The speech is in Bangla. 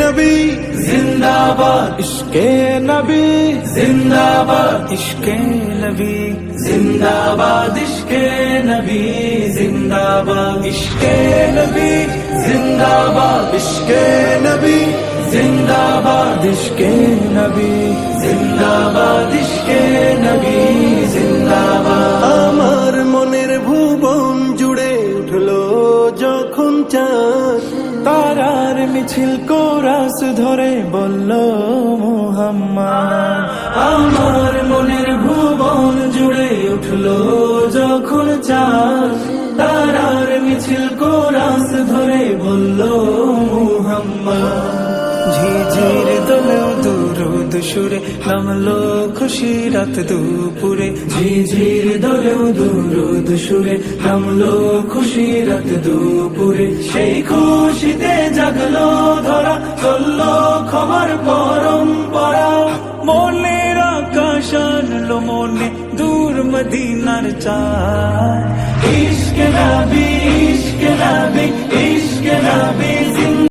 নবী जिंदाबाद इश्के नबी जिंदाबाद इश्के नबी जिंदाबाद इश्के नबी जिंदाबाद इश्के नबी जिंदाबाद इश्के नबी जिंदाबाद इश्के नबी जिंदाबाद इश्के नबी जिंदाबाद আমার মনের ভুবন জুড়ে উঠলো যখন চাঁদ, তারার মিছিল কোরাস ধরে বলল মুহাম্মদ। আমার মনের ভুবন জুড়ে উঠলো যখন চাঁদ, তারার মিছিল কোরাস ধরে বলল মুহাম্মদ। ঝিঝির দোলেও দুরুদ সুরে নামলো খুশি রাত দুপুরে, ঝিঝির দোলেও দুরুদ সুরে নামলো খুশি রাত দুপুরে। সেই খুশিতে জাগলো ধরা, চললো খবর পরম্পরা। মনের আকাশ আনলো মনে দূর মদিনার চাঁদ। ইশকে নবী ইশকে নবী ইশকে নবী